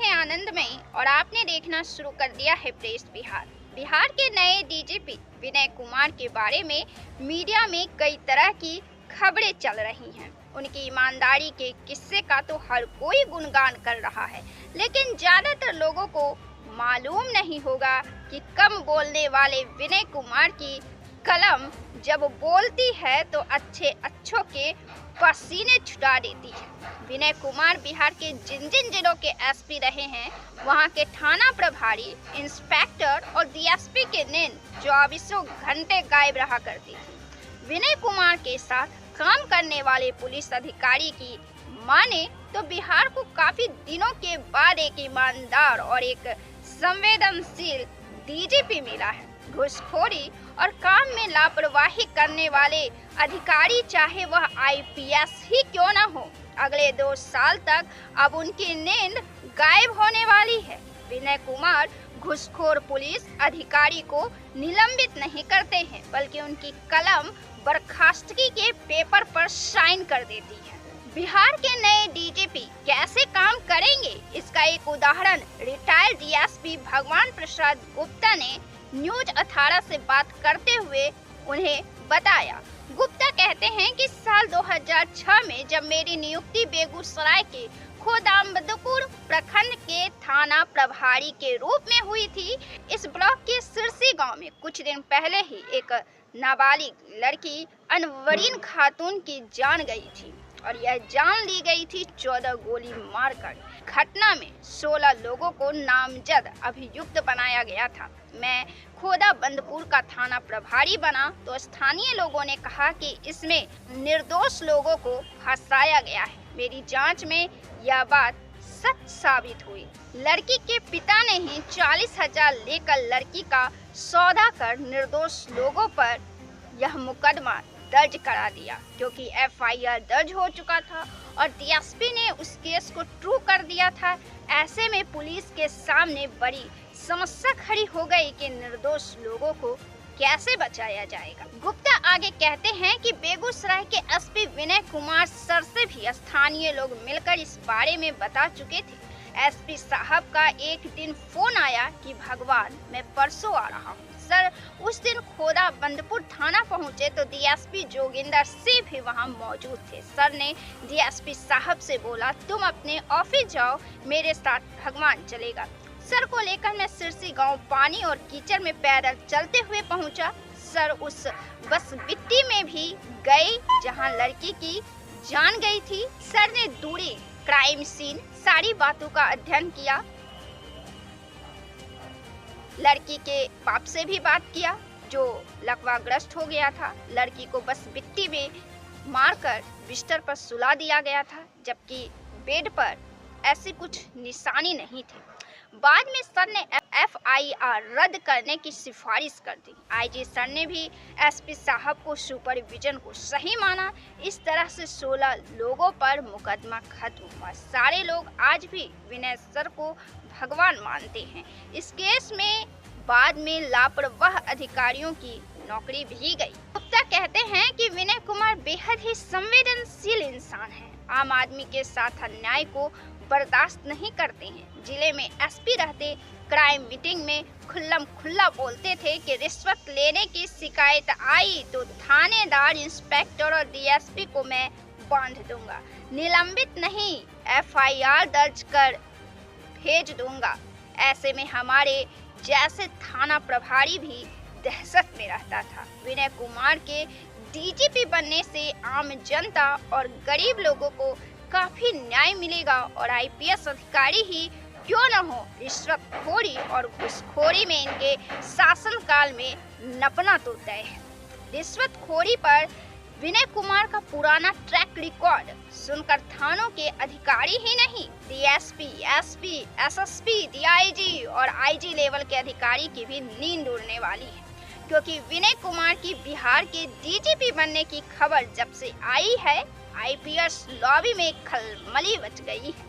हैं आनंदमयी और आपने देखना शुरू कर दिया है प्रेस बिहार। बिहार के नए डीजीपी विनय कुमार के बारे में मीडिया में कई तरह की खबरें चल रही हैं। उनकी ईमानदारी के किस्से का तो हर कोई गुणगान कर रहा है, लेकिन ज्यादातर लोगों को मालूम नहीं होगा कि कम बोलने वाले विनय कुमार की कलम जब बोलती है तो अच्छों के पसीने छुटा देती है। विनय कुमार बिहार के जिन जिन जिलों के एसपी रहे हैं, वहां के थाना प्रभारी, इंस्पेक्टर और डीएसपी के नींद 24 घंटे गायब रहा करती थी। विनय कुमार के साथ काम करने वाले पुलिस अधिकारी की माने तो बिहार को काफी दिनों के बाद एक ईमानदार और एक संवेदनशील डीजीपी मिला है। घूसखोरी और काम में लापरवाही करने वाले अधिकारी, चाहे वह आईपीएस ही क्यों न हो, अगले 2 साल तक अब उनकी नींद गायब होने वाली है। विनय कुमार घूसखोर पुलिस अधिकारी को निलंबित नहीं करते हैं, बल्कि उनकी कलम बर्खास्तगी के पेपर पर साइन कर देती है। बिहार के नए डीजीपी कैसे काम करेंगे, इसका एक उदाहरण रिटायर्ड डीएसपी भगवान प्रसाद गुप्ता ने न्यूज 18 से बात करते हुए उन्हें बताया। गुप्ता कहते हैं कि साल 2006 में जब मेरी नियुक्ति बेगूसराय के खोदामदपुर प्रखंड के थाना प्रभारी के रूप में हुई थी, इस ब्लॉक के सिरसी गांव में कुछ दिन पहले ही एक नाबालिग लड़की अनवरीन खातून की जान गई थी और यह जान ली गई थी 14 गोली मारकर। घटना में 16 लोगों को नामजद अभियुक्त बनाया गया था। मैं खोदाबंदपुर का थाना प्रभारी बना तो स्थानीय लोगों ने कहा कि इसमें निर्दोष लोगों को फंसाया गया है। मेरी जांच में यह बात सच साबित हुई। लड़की के पिता ने ही 40,000 लेकर लड़की का सौदा कर निर्दोष लोगों पर यह मुकदमा दर्ज करा दिया, क्योंकि एफआईआर दर्ज हो चुका था और डीएसपी ने उस केस को ट्रू कर दिया था। ऐसे में पुलिस के सामने बड़ी समस्या खड़ी हो गई कि निर्दोष लोगों को कैसे बचाया जाएगा। गुप्ता आगे कहते हैं कि बेगूसराय के एसपी विनय कुमार सर से भी स्थानीय लोग मिलकर इस बारे में बता चुके थे। एसपी साहब का एक दिन फोन आया कि भगवान, मैं परसों आ रहा हूँ। सर उस दिन खोदाबंदपुर थाना पहुंचे तो डीएसपी जोगिंदर सिंह भी वहां मौजूद थे। सर ने डीएसपी साहब से बोला, तुम अपने ऑफिस जाओ, मेरे साथ भगवान चलेगा। सर को लेकर मैं सिरसी गांव पानी और कीचड़ में पैदल चलते हुए पहुंचा। सर उस बस बिट्टी में भी गए जहां लड़की की जान गई थी। सर ने दूरी, क्राइम सीन, सारी बातों का अध्ययन किया। लड़की के बाप से भी बात किया जो लकवाग्रस्त हो गया था। लड़की को बस बिट्टी में मारकर बिस्तर पर सुला दिया गया था, जबकि बेड पर ऐसी कुछ निशानी नहीं थी। बाद में सर ने एफआईआर रद्द करने की सिफारिश कर दी। आईजी सर ने भी एसपी साहब को सुपरविजन को सही माना। इस तरह से 16 लोगों पर मुकदमा खत्म हुआ। सारे लोग आज भी विनय सर को भगवान मानते हैं। इस केस में बाद में लापरवाह अधिकारियों की नौकरी भी गई। गुप्ता कहते हैं कि विनय कुमार बेहद ही संवेदनशील इंसान है। आम आदमी के साथ अन्याय को बर्दाश्त नहीं करते हैं। जिले में एसपी रहते क्राइम मीटिंग में खुल्लम खुल्ला बोलते थे कि रिश्वत लेने की शिकायत आई तो थानेदार, इंस्पेक्टर और डीएसपी को मैं बांध दूंगा, निलंबित नहीं, एफआईआर दर्ज कर भेज दूंगा। ऐसे में हमारे जैसे थाना प्रभारी भी दहशत में रहता था। विनय कुमार के डीजीपी बनने से आम जनता और गरीब लोगों को काफी न्याय मिलेगा और आईपीएस अधिकारी ही क्यों न हो, रिश्वतखोरी और घूसखोरी में इनके शासनकाल में नपना तो तय है। रिश्वतखोरी पर विनय कुमार का पुराना ट्रैक रिकॉर्ड सुनकर थानों के अधिकारी ही नहीं, डीएसपी, एसपी, एसएसपी, डीआईजी और आईजी लेवल के अधिकारी की भी नींद उड़ने वाली है, क्योंकि विनय कुमार की बिहार के डीजीपी बनने की खबर जब से आई है, आईपीएस लॉबी में खलबली मच गई है।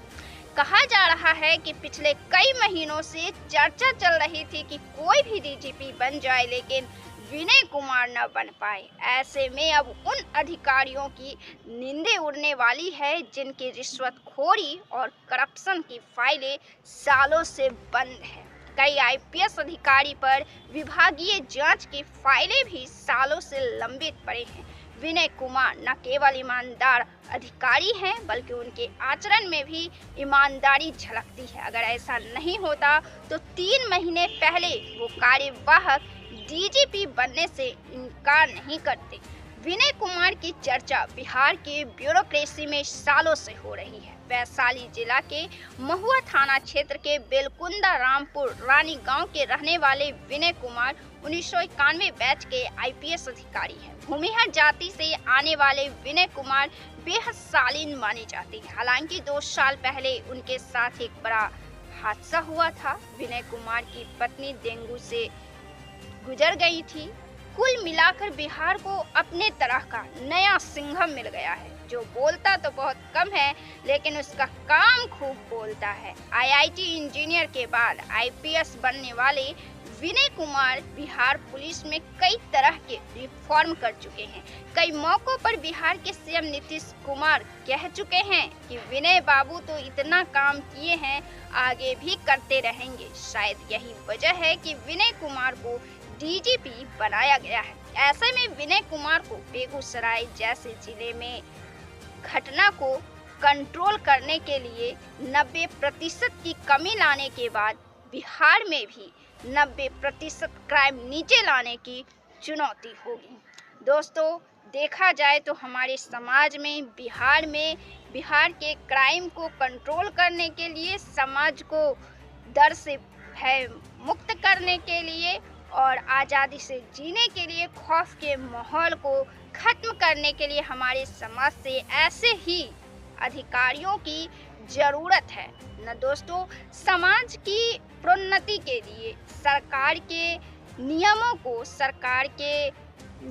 कहा जा रहा है कि पिछले कई महीनों से चर्चा चल रही थी कि कोई भी डीजीपी बन जाए, लेकिन विनय कुमार न बन पाए। ऐसे में अब उन अधिकारियों की नींदें उड़ने वाली है जिनकी रिश्वतखोरी और करप्शन की फाइलें सालों से बंद है। कई आईपीएस अधिकारी पर विभागीय जांच की फाइलें भी सालों से लंबित पड़े हैं। विनय कुमार न केवल ईमानदार अधिकारी हैं बल्कि उनके आचरण में भी ईमानदारी झलकती है। अगर ऐसा नहीं होता तो 3 महीने पहले वो कार्यवाहक डीजीपी बनने से इनकार नहीं करते। विनय कुमार की चर्चा बिहार के ब्यूरोक्रेसी में सालों से हो रही है। वैशाली जिला के महुआ थाना क्षेत्र के बेलकुंदा रामपुर रानी गांव के रहने वाले विनय कुमार 1991 बैच के आईपीएस अधिकारी हैं। भूमिहर जाति से आने वाले विनय कुमार बेहद शालीन माने जाते हैं। हालांकि 2 साल पहले उनके साथ एक बड़ा हादसा हुआ था। विनय कुमार की पत्नी डेंगू से गुजर गई थी। कुल मिलाकर बिहार को अपने तरह का नया सिंघम मिल गया है जो बोलता तो बहुत कम है लेकिन उसका काम खूब बोलता है। आईआईटी इंजीनियर के बाद आईपीएस बनने वाले विनय कुमार बिहार पुलिस में कई तरह के रिफॉर्म कर चुके हैं। कई मौकों पर बिहार के सीएम नीतीश कुमार कह चुके हैं कि विनय बाबू तो इतना काम किए हैं, आगे भी करते रहेंगे। शायद यही वजह है कि विनय कुमार को डीजीपी बनाया गया है। ऐसे में विनय कुमार को बेगूसराय जैसे जिले में घटना को कंट्रोल करने के लिए 90% की कमी लाने के बाद बिहार में भी 90% क्राइम नीचे लाने की चुनौती होगी। दोस्तों, देखा जाए तो हमारे समाज में बिहार के क्राइम को कंट्रोल करने के लिए, समाज को डर से भय मुक्त करने के लिए और आज़ादी से जीने के लिए, खौफ के माहौल को खत्म करने के लिए हमारे समाज से ऐसे ही अधिकारियों की ज़रूरत है न दोस्तों। समाज की प्रोन्नति के लिए सरकार के नियमों को, सरकार के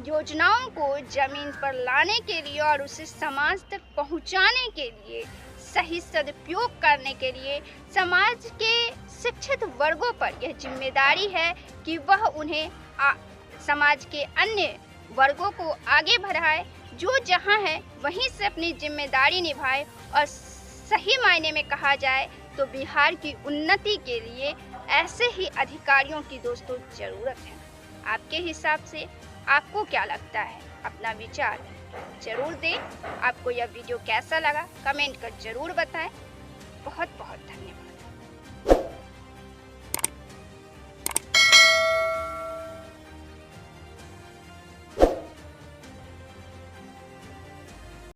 योजनाओं को ज़मीन पर लाने के लिए और उसे समाज तक पहुंचाने के लिए, सही सदुपयोग करने के लिए समाज के शिक्षित वर्गों पर यह जिम्मेदारी है कि वह उन्हें समाज के अन्य वर्गों को आगे बढ़ाए, जो जहां है वहीं से अपनी जिम्मेदारी निभाए। और सही मायने में कहा जाए तो बिहार की उन्नति के लिए ऐसे ही अधिकारियों की दोस्तों ज़रूरत है। आपके हिसाब से आपको क्या लगता है? अपना विचार जरूर दें। आपको यह वीडियो कैसा लगा कमेंट कर जरूर बताएं। बहुत बहुत धन्यवाद।